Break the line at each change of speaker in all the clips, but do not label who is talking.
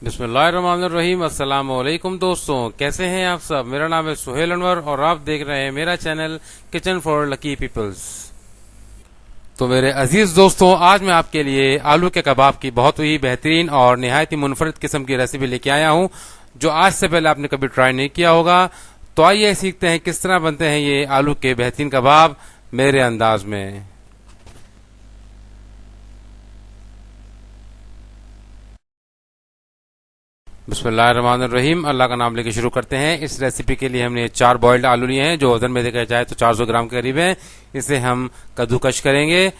बिस्मिल्लाहिर्रहमानिर्रहीम। अस्सलाम वालेकुम दोस्तों, कैसे हैं आप सब। मेरा नाम है सुहेल अनवर और आप देख रहे हैं मेरा channel kitchen for lucky peoples. तो मेरे अजीज दोस्तों, आज मैं आपके लिए आलू के कबाब की बहुत ही बेहतरीन और निहायत ही मुनफरद किस्म की रेसिपी लेके आया हूं, जो आज से पहले आपने कभी ट्राई नहीं किया होगा। तो आइए सीखते हैं किस तरह बनते हैं ये आलू के बेहतरीन कबाब मेरे अंदाज में। बिस्मिल्लाहिर्रहमानिर्रहीम। अल्लाह का नाम लेके शुरू करते हैं। इस रेसिपी के लिए हमने 4 बॉइल्ड आलू लिए हैं, जो वजन में देखा जाए तो 400 ग्राम के करीब है। इसे हम कद्दूकश करेंगे।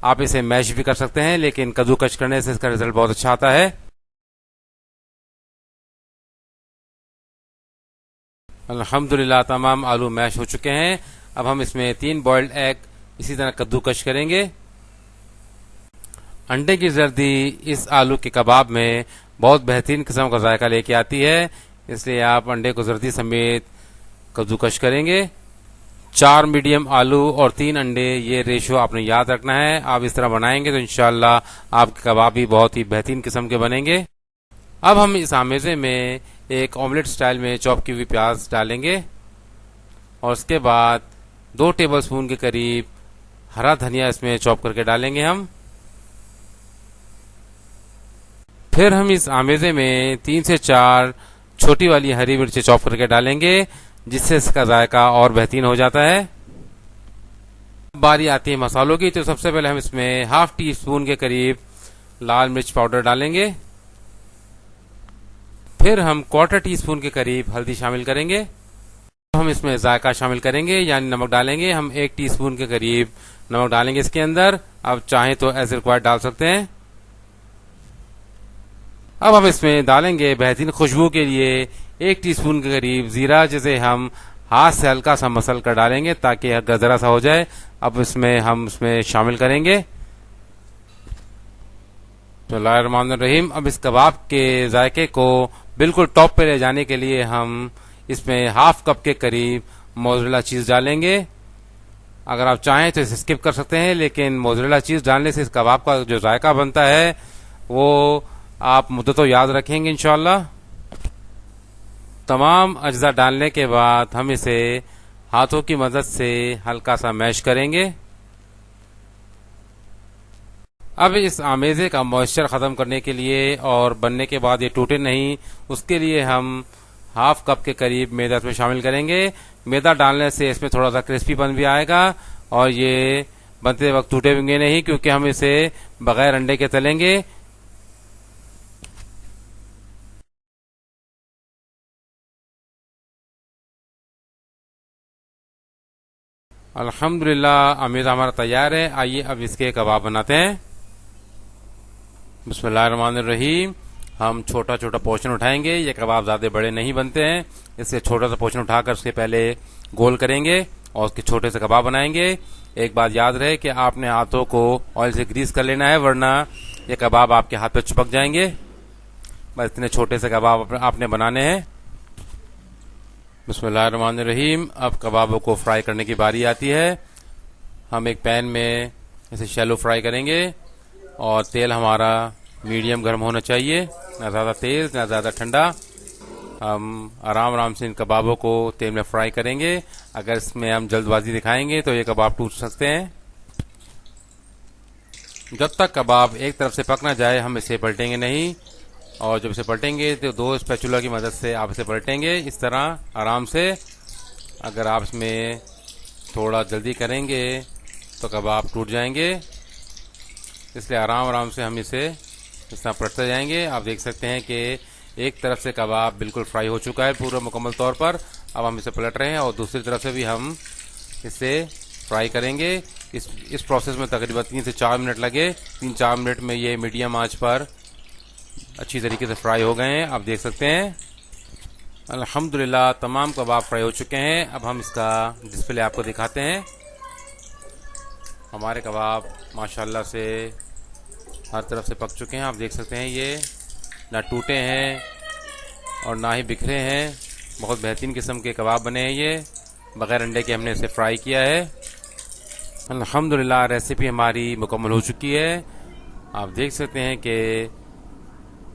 आप इसे मैश भी कर सकते हैं, लेकिन कद्दूकश करने से इसका रिजल्ट बहुत अच्छा आता है। अल्हम्दुलिल्लाह तमाम आलू मैश हो चुके हैं। अब हम इसमें 3 बॉइल्ड एग इसी तरह कद्दूकश करेंगे। अंडे की जर्दी इस आलू के कबाब में बहुत बेहतरीन किस्म का जायका लेके आती है, इसलिए आप अंडे को जर्दी समेत कद्दूकश करेंगे। 4 मीडियम आलू और 3 अंडे, ये रेशो आपने याद रखना है। आप इस तरह बनाएंगे तो इंशाल्लाह आपके कबाब भी बहुत ही बेहतरीन किस्म के बनेंगे। अब हम इस आमेजे में एक ऑमलेट स्टाइल में चॉप की हुई प्याज डालेंगे और उसके बाद 2 टेबल स्पून के करीब हरा धनिया इसमें चॉप करके डालेंगे हम। फिर हम इस आमेजे में 3 से 4 छोटी वाली हरी मिर्ची चॉप करके डालेंगे, जिससे इसका जायका और बेहतरीन हो जाता है। बारी आती है मसालों की, तो सबसे पहले हम इसमें हाफ टी स्पून के करीब लाल मिर्च पाउडर डालेंगे। फिर हम क्वार्टर टी स्पून के करीब हल्दी शामिल करेंगे। हम इसमें जायका शामिल करेंगे, यानी नमक डालेंगे। हम 1 टीस्पून के करीब नमक डालेंगे इसके अंदर। अब चाहें तो एज रिक्वायर्ड डाल सकते हैं। अब हम इसमें डालेंगे बेहतरीन खुशबू के लिए 1 टीस्पून के करीब जीरा, जिसे हम हाथ से हल्का सा मसल कर डालेंगे ताकि गजरा सा हो जाए। अब हम इसमें शामिल करेंगे। बिस्मिल्लाहिर्रहमानिर्रहीम। अब इस कबाब के जायके को बिल्कुल टॉप पे ले जाने के लिए हम इसमें हाफ कप के करीब मोज़रेला चीज डालेंगे। अगर आप चाहें तो इसे स्किप कर सकते हैं, लेकिन मोज़रेला चीज डालने से इस कबाब का जो जायका बनता है वो आप मुद्दतों याद रखेंगे इंशाल्लाह। तमाम अज्जा डालने के बाद हम इसे हाथों की मदद से हल्का सा मैश करेंगे। अब इस आमेजे का मॉइस्चर खत्म करने के लिए और बनने के बाद ये टूटे नहीं, उसके लिए हम हाफ कप के करीब मैदा इसमें शामिल करेंगे। मैदा डालने से इसमें थोड़ा सा क्रिस्पीपन भी आएगा और ये बनते वक्त टूटेंगे नहीं, क्योंकि हम इसे बगैर अंडे के तलेंगे। अल्हम्दुलिल्लाह अमीज़ हमारा तैयार है। आइए अब इसके कबाब बनाते हैं। बिस्मिल्लाहिर्रहमानिर्रहीम। हम छोटा छोटा पोर्शन उठाएंगे। ये कबाब ज्यादा बड़े नहीं बनते हैं, इससे छोटा सा पोर्शन उठाकर उसके पहले गोल करेंगे और उसके छोटे से कबाब बनाएंगे। एक बात याद रहे कि आपने हाथों को ऑयल से ग्रीस कर लेना है, वरना ये कबाब आपके हाथ पे चिपक जाएंगे। बस इतने छोटे से कबाब आपने बनाने हैं। बिस्मिल्लाहिर्रहमानिर्रहीम। अब कबाबों को फ्राई करने की बारी आती है। हम एक पैन में इसे शैलो फ्राई करेंगे और तेल हमारा मीडियम गर्म होना चाहिए, ना ज्यादा तेज ना ज्यादा ठंडा। हम आराम आराम से इन कबाबों को तेल में फ्राई करेंगे। अगर इसमें हम जल्दबाजी दिखाएंगे तो ये कबाब टूट सकते हैं। जब तक कबाब एक तरफ से पक ना जाए हम इसे पलटेंगे नहीं, और जब इसे पलटेंगे तो 2 स्पैचुला की मदद से आप इसे पलटेंगे इस तरह आराम से। अगर आप इसमें थोड़ा जल्दी करेंगे तो कबाब टूट जाएंगे, इसलिए आराम आराम से हम इसे इस तरह पलटते जाएंगे। आप देख सकते हैं कि एक तरफ से कबाब बिल्कुल फ्राई हो चुका है पूरा मुकम्मल तौर पर। अब हम इसे पलट रहे हैं और दूसरी तरफ से भी हम इसे फ्राई करेंगे। इस प्रोसेस में तकरीबन 3 से 4 मिनट लगे। 3-4 मिनट में ये मीडियम आंच पर अच्छी तरीके से फ्राई हो गए हैं। आप देख सकते हैं अल्हम्दुलिल्लाह तमाम कबाब फ्राई हो चुके हैं। अब हम इसका डिस्प्ले आपको दिखाते हैं। हमारे कबाब माशाल्लाह से हर तरफ से पक चुके हैं। आप देख सकते हैं ये ना टूटे हैं और ना ही बिखरे हैं। बहुत बेहतरीन किस्म के कबाब बने हैं। ये बगैर अंडे के हमने इसे फ्राई किया है। अल्हम्दुलिल्लाह रेसिपी हमारी मुकम्मल हो चुकी है। आप देख सकते हैं कि